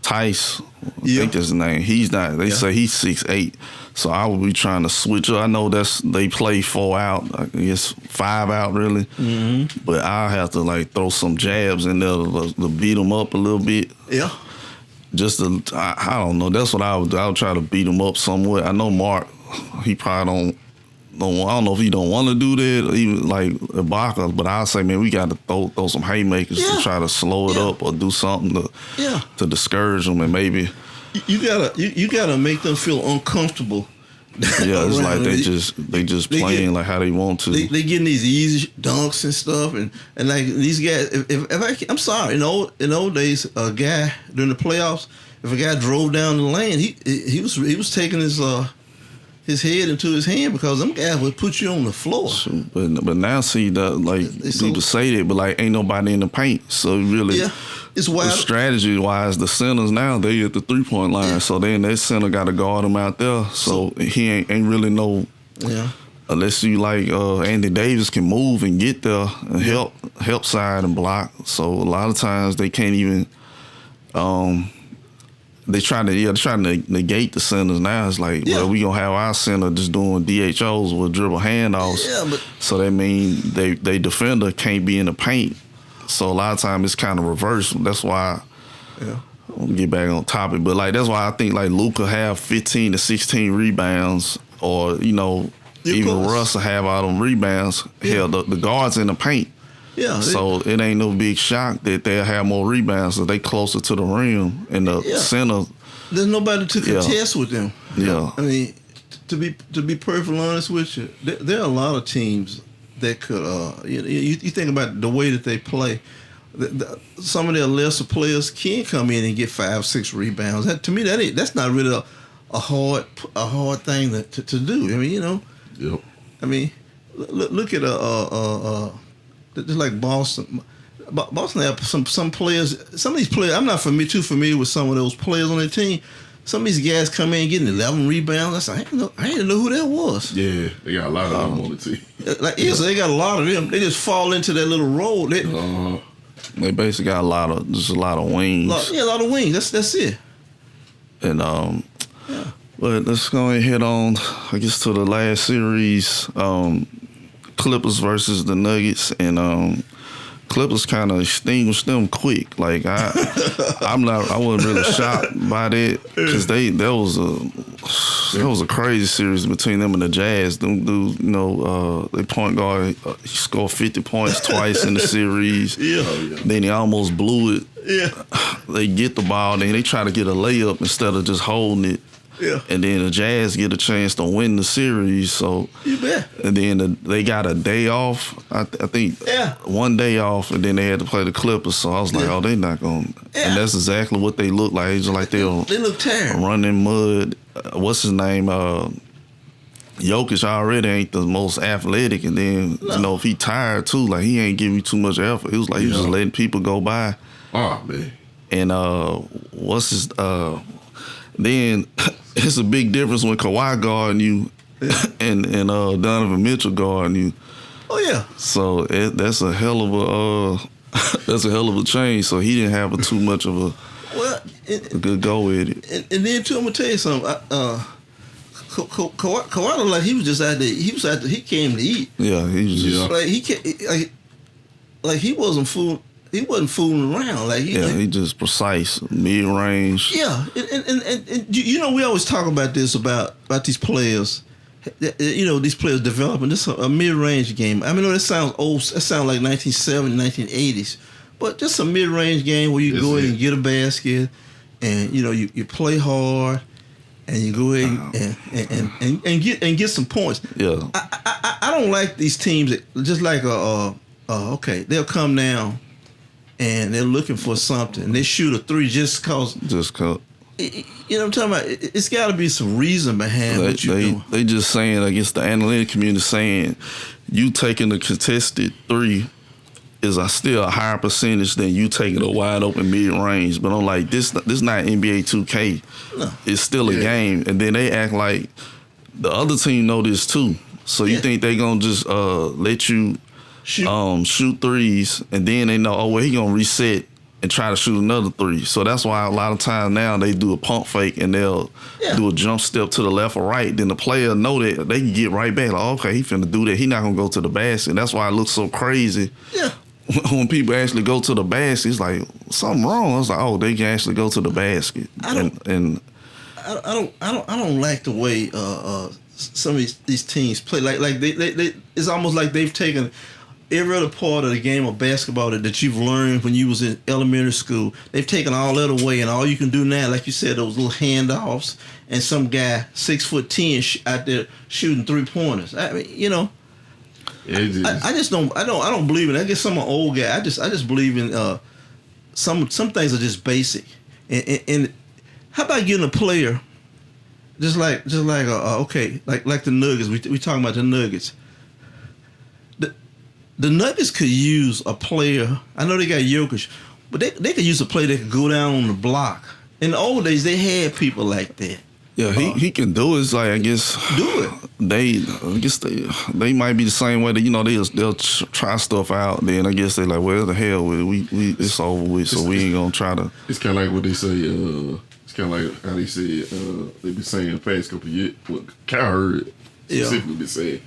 Tice. I think that's his name. He's not. They say he's 6'8". So I would be trying to switch up. I know they play 4 out. I guess 5 out really. Mm-hmm. But I have to like throw some jabs in there to beat them up a little bit. Yeah. Just I don't know. That's what I would try to beat them up somewhat. I know Mark. He probably don't. I don't know if he don't want to do that, or even like Ibaka. But I say, man, we got to throw some haymakers to try to slow it up or do something to discourage them, and maybe you gotta make them feel uncomfortable. Yeah, it's like they just playing like how they want to. They getting these easy dunks and stuff, and like these guys. I'm sorry, in old days, a guy during the playoffs, if a guy drove down the lane, he was taking his head into his hand because them guys would put you on the floor. But now see people say that, but like ain't nobody in the paint, so really. Yeah. It's wild. Strategy wise, the centers now they at the 3-point line, so then that center got to guard him out there. So he ain't really no. Yeah. Unless you like Andy Davis can move and get there and help side and block. So a lot of times they can't even. They trying to negate the centers now. It's like, well, we gonna have our center just doing DHOs with dribble handoffs. Yeah, but so that mean they defender can't be in the paint. So a lot of times it's kind of reversed. That's why I'll get back on topic. But like that's why I think like Luka have 15 to 16 rebounds, or even Russ will have all them rebounds. Yeah. Hell, the guards in the paint. Yeah. So it ain't no big shock that they'll have more rebounds if they closer to the rim and the center. There's nobody to contest with them. Yeah. I mean, to be perfectly honest with you, there are a lot of teams that could, you think about the way that they play. Some of their lesser players can come in and get 5-6 rebounds. To me, that's not really a hard thing to do. I mean, Yep. I mean, look at just like Boston. Boston have some players. Some of these players, I'm not too familiar with some of those players on their team. Some of these guys come in getting 11 rebounds. I didn't know who that was. Yeah, they got a lot of them on the team. They got a lot of them. They just fall into that little role. They basically got a lot of wings. A lot of wings. That's it. And but let's go and head on, I guess, to the last series, Clippers versus the Nuggets, and Clippers kind of extinguished them quick. Like I wasn't really shocked by that because that was a crazy series between them and the Jazz. Them dudes, they point guard, he scored 50 points twice in the series. Yeah. Then he almost blew it. Yeah. They get the ball, then they try to get a layup instead of just holding it. Yeah. And then the Jazz get a chance to win the series. So you bet. And then they got a day off. I think one day off, and then they had to play the Clippers. So I was like, oh, they not going to. Yeah. And that's exactly what they look like. It's just like they look terrible. Running mud. What's his name? Jokic already ain't the most athletic. And then, if he tired too, like he ain't giving you too much effort. It was like he was just letting people go by. Oh, man. And then it's a big difference when Kawhi guarding you and Donovan Mitchell guarding you. Oh yeah. So that's a hell of a change. So he didn't have too much of a good go with it. And then too, I'm gonna tell you something. Kawhi looked like he was just out there. He came to eat. Yeah, he was just like he wasn't fooling. He wasn't fooling around. He just precise, mid range. Yeah, and we always talk about this about these players. These players developing this a mid range game. I mean, that sounds old. That sounds like 1970s, 1980s. But just a mid range game where you go in and get a basket, and you play hard, and you go ahead and get some points. Yeah, I don't like these teams that just like okay, they'll come down. And they're looking for something. They shoot a three just cause. Just cause. You know what I'm talking about? It's got to be some reason behind what you're doing. They just saying, I guess the analytic community saying, you taking the contested three is still a higher percentage than you taking a wide open mid range. But I'm like, this not NBA 2K. No. It's still a game. And then they act like the other team know this too. So you think they gonna just let you shoot threes, and then they know, he gonna reset and try to shoot another three. So that's why a lot of times now they do a pump fake and they'll do a jump step to the left or right. Then the player know that they can get right back. Like, okay, he finna do that. He not gonna go to the basket. That's why it looks so crazy. Yeah. When people actually go to the basket, it's like something wrong. I was like, they can actually go to the basket. I don't like the way some of these teams play. Like they it's almost like they've taken every other part of the game of basketball that you've learned when you was in elementary school. They've taken all that away, and all you can do now, like you said, those little handoffs, and some guy 6'10" out there shooting 3-pointers. I mean, I just don't. I don't believe in it. I guess I'm an old guy. I just believe in some things are just basic. And how about getting a player just like like the Nuggets? We talking about the Nuggets. The Nuggets could use a player. I know they got Jokic, but they could use a player that could go down on the block. In the old days, they had people like that. Yeah, he can do it. It's like, I guess do it. They might be the same way that they'll try stuff out. Then I guess they like, well, the hell with it. We it's over with, so we ain't gonna try to. It's kind of like what they say. It's kind of like how they say they been saying the past couple of years. What Kyle heard specifically been saying.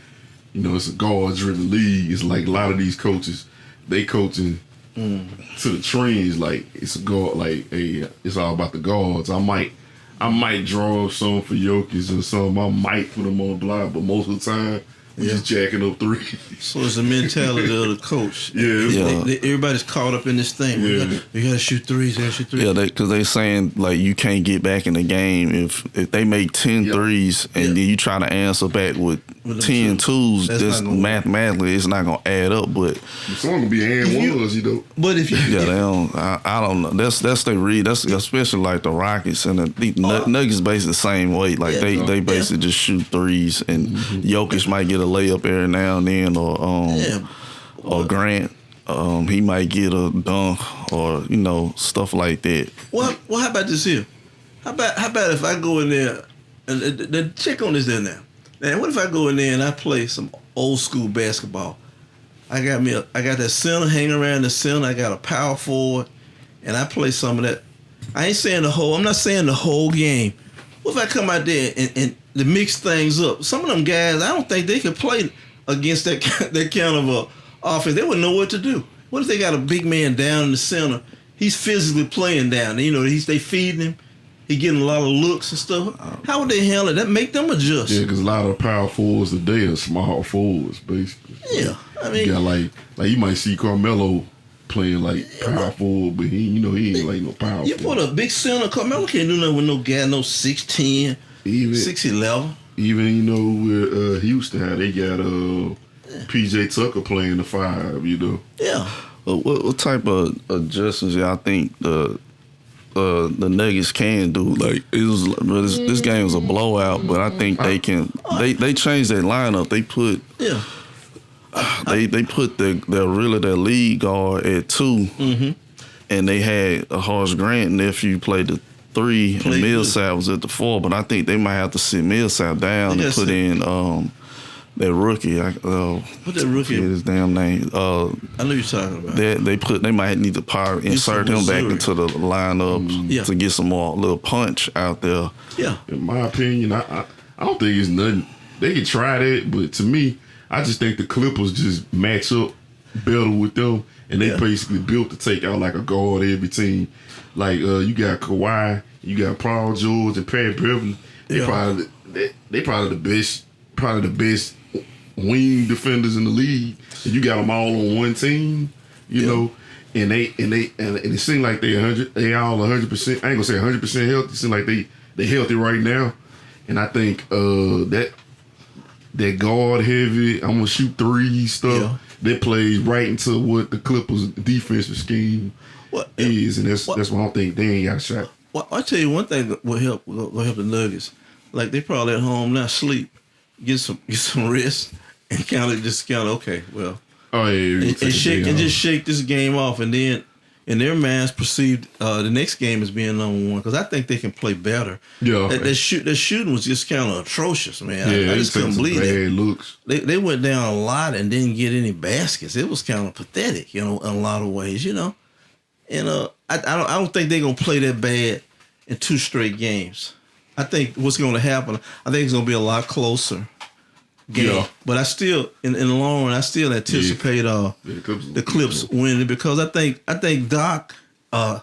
It's a guard-driven league. It's like a lot of these coaches, they coaching to the trends. Like it's a guard, it's all about the guards. I might draw up some for Jokic or some. I might put them on the block, but most of the time, we're just jacking up three. So it's the mentality of the coach. Everybody's caught up in this thing. Yeah. You gotta shoot threes. Yeah, because they saying like you can't get back in the game if they make 10 threes and then you try to answer back with 10 twos. Just mathematically, it's not gonna add up. But it's only gonna be and ones, But if you they don't. I don't know. That's they read. That's especially like the Rockets and the Nuggets basically the same way. Like they basically just shoot threes, and Jokic might get a layup every now and then, or Grant. He might get a dunk or stuff like that. Well, how about this here? How about if I go in there and check on this in there? Man, what if I go in there and I play some old school basketball? I got that center hanging around the center. I got a power forward, and I play some of that. I'm not saying the whole game. What if I come out there and to mix things up? Some of them guys, I don't think they could play against that kind of a offense. They wouldn't know what to do. What if they got a big man down in the center? He's physically playing down. They feeding him. He getting a lot of looks and stuff. How would they handle it? That make them adjust. Yeah, because a lot of power forwards today are small forwards, basically. Yeah, I mean, you got like you might see Carmelo playing like power forward, but he ain't like no power. You put a big center. Carmelo can't do nothing with no guy, no 6'10", 6'11". Even with Houston, how they got PJ Tucker playing the 5. Yeah. What type of adjustments y'all think the Nuggets can do? Like this game was a blowout, but I think they can. They changed their lineup. They put they put their lead guard at 2, and they had a Horace Grant nephew play the 3, and Millsap was at the 4. But I think they might have to sit Millsap down and put in that rookie. What's that rookie? His damn name. I know you're talking about. They might need to insert him back into the lineup to get some more little punch out there. Yeah. In my opinion, I don't think it's nothing. They can try that, but to me, I just think the Clippers just match up better with them, and they basically built to take out like a guard every team. Like you got Kawhi, you got Paul George and Pat Beverly. They probably the best wing defenders in the league, and you got them all on one team, know, and it seems like they all 100%. I ain't gonna say 100% healthy. It seems like they healthy right now, and I think that guard heavy, I'm gonna shoot threes stuff that plays right into what the Clippers' defensive scheme is, and that's why I don't think they ain't got a shot. Well, I'll tell you one thing that will help the Nuggets. Like they probably at home now, sleep, get some rest, and kind of okay, well, and just shake this game off, and then in their minds perceived the next game as being number 1, because I think they can play better. Yeah, that shooting was just kind of atrocious, man. I just couldn't believe it. Looks. They went down a lot and didn't get any baskets. It was kind of pathetic, in a lot of ways, And I don't think they're gonna play that bad in 2 straight games. I think what's going to happen, I think it's going to be a lot closer game. Yeah. But I still, in the long run, I still anticipate the Clips winning, because I think Doc, and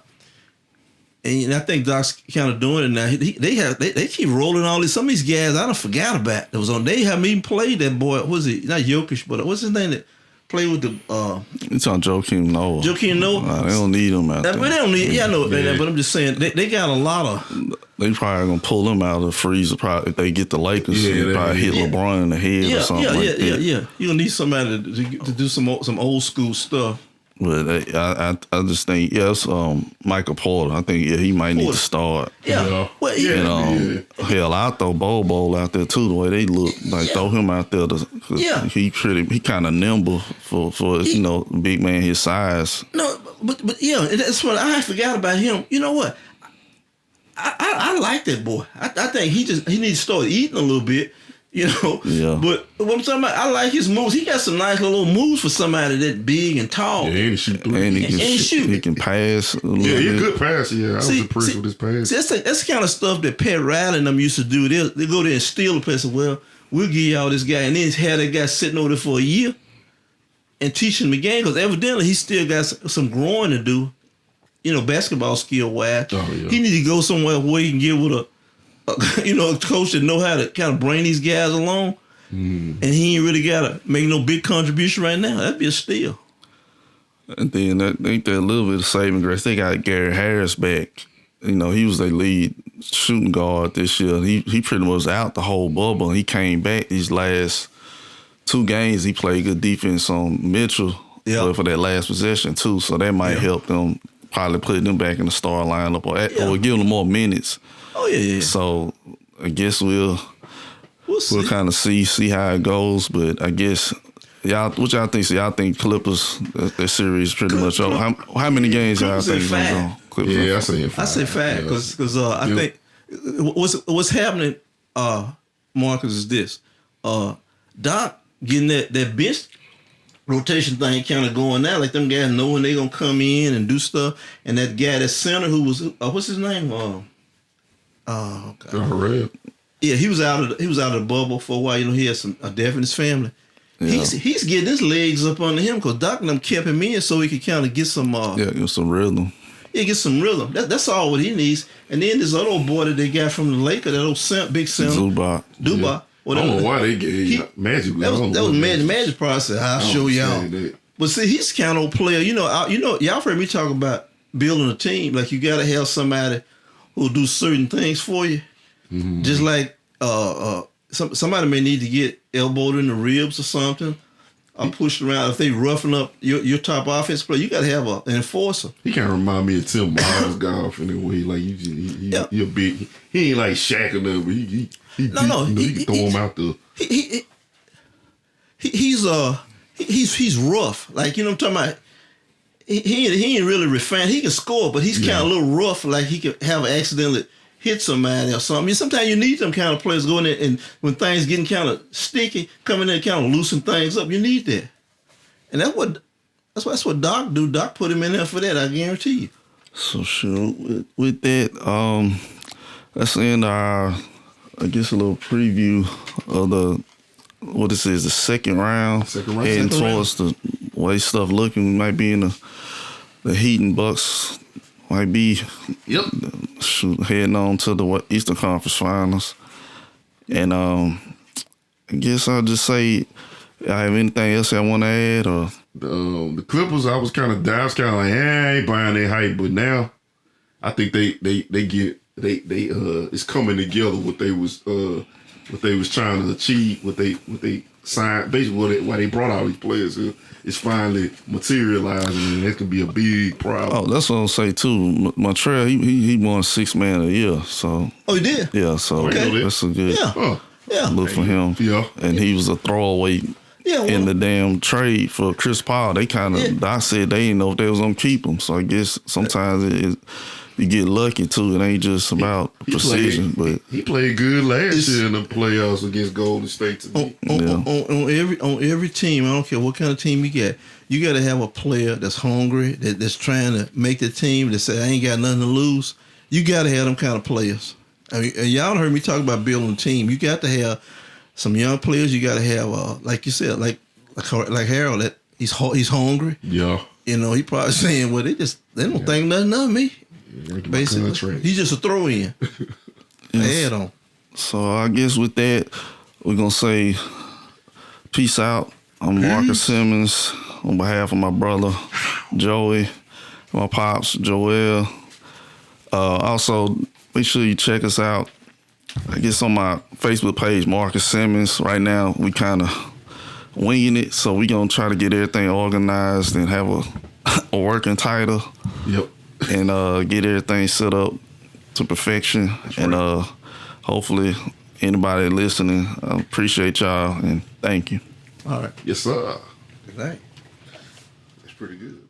I think Doc's kind of doing it now. They keep rolling all these. Some of these guys I done forgot about that was on. They haven't even played that boy. What was he? Not Jokic, but what's his name that played with the? It's on Joakim Noah. Joakim Noah. They don't need him out there. But they don't need. Yeah, I know that. But I'm just saying they got a lot of. They probably gonna pull them out of the freezer. Probably if they get the Lakers, they probably hit LeBron in the head or something like that. Yeah. You gonna need somebody to do some old school stuff. But I just think Michael Porter. I think he might need to start. Yeah. Well, hell, I'll throw Bowl out there too. The way they look, like throw him out there. He kind of nimble for big man his size. No, but that's what I forgot about him. You know what? I like that boy. I think he needs to start eating a little bit, Yeah. But what I'm talking about, I like his moves. He got some nice little moves for somebody that big and tall. Yeah, and he shoot through. And he shoot. He can pass. He's a good passer. Yeah, I was impressed with his pass. That's the kind of stuff that Pat Riley and them used to do. They go there and steal a pass. Well, we'll give y'all this guy, and then have that guy sitting over there for a year and teaching him the game, because evidently he still got some growing to do. Basketball skill wise. Oh, yeah. He need to go somewhere where he can get with a coach that know how to kind of bring these guys along. And he ain't really got to make no big contribution right now. That'd be a steal. And then ain't that a little bit of saving grace. They got Gary Harris back. He was their lead shooting guard this year. He pretty much out the whole bubble. He came back these last 2 games. He played good defense on Mitchell for that last possession too. So that might help them. Probably putting them back in the star lineup or giving them more minutes. Oh yeah. So I guess we'll kind of see how it goes. But I guess what y'all think? So y'all think Clippers that series pretty much over? How many games y'all think is gonna go? Yeah, I say 5. I say 5 because I think what's happening, Marcus, is this: Doc getting that bench rotation thing kind of going now. Like them guys know when they gonna come in and do stuff. And that guy, that center who was what's his name? Red. Yeah, he was out of the bubble for a while. You know, he had a death in his family. Yeah. He's getting his legs up under him because Doc and them kept him in so he could kind of get some get some rhythm. Yeah, get some rhythm. That's all what he needs. And then this other old boy that they got from the Lakers, that old big center, Zubac. Yeah. I don't know why they gave Magic. That was Magic process. I'll show y'all. But see, he's the kind of old player. Y'all heard me talk about building a team. Like you got to have somebody who'll do certain things for you. Mm-hmm. Just like somebody may need to get elbowed in the ribs or something. I'm pushed around. If they roughing up your top offense player, you got to have an enforcer. He kind of remind me of Tim Miles golf in a way. Like he a big. He ain't like Shaq or nothing. But he can throw him out there. He's rough. Like what I'm talking about. He ain't really refined. He can score, but he's kind of a little rough. Like he could have an accidentally hit somebody or something. Sometimes you need them kind of players going in, and when things getting kind of sticky, coming in kind of loosen things up, you need that. And that's what Doc do. Doc put him in there for that, I guarantee you. So sure, with that, let's end our, I guess, a little preview of the second round. Heading towards the way stuff looking. We might be in the Heat and Bucks. Might be heading on to the Eastern Conference Finals. And I guess I'll just say, I have anything else I want to add? Or the Clippers, I was kind of down. I was kind of like, I ain't buying their hype. But now, I think they it's coming together what they was trying to achieve, what they signed, basically why they brought all these players here. It's finally materializing, and that could be a big problem. Oh, that's what I'll say too. Montreal, he won 6th Man of the Year. So he did. Yeah, so that's a good look for him. Yeah, and he was a throwaway in the damn trade for Chris Paul. They kind of, I said they didn't know if they was gonna keep him. So I guess sometimes you get lucky too. It ain't just about precision. But he played good last year in the playoffs against Golden State. On every team, I don't care what kind of team you get, you got to have a player that's hungry, that's trying to make the team, that say I ain't got nothing to lose. You got to have them kind of players. I mean, y'all heard me talk about building a team. You got to have some young players. You got to have, like you said, like Harold. That he's hungry. Yeah. He probably saying, well, they don't think nothing of me. Basically, he's just a throw-in. Add on. So I guess with that, we're gonna say peace out. I'm Marcus Simmons on behalf of my brother Joey, my pops Joel. Also, make sure you check us out. I guess on my Facebook page, Marcus Simmons. Right now, we kind of winging it, so we gonna try to get everything organized and have a working title. Yep. And get everything set up to perfection. That's and right. Hopefully anybody listening, I appreciate y'all and thank you. All right. Yes, sir. Good night. That's pretty good.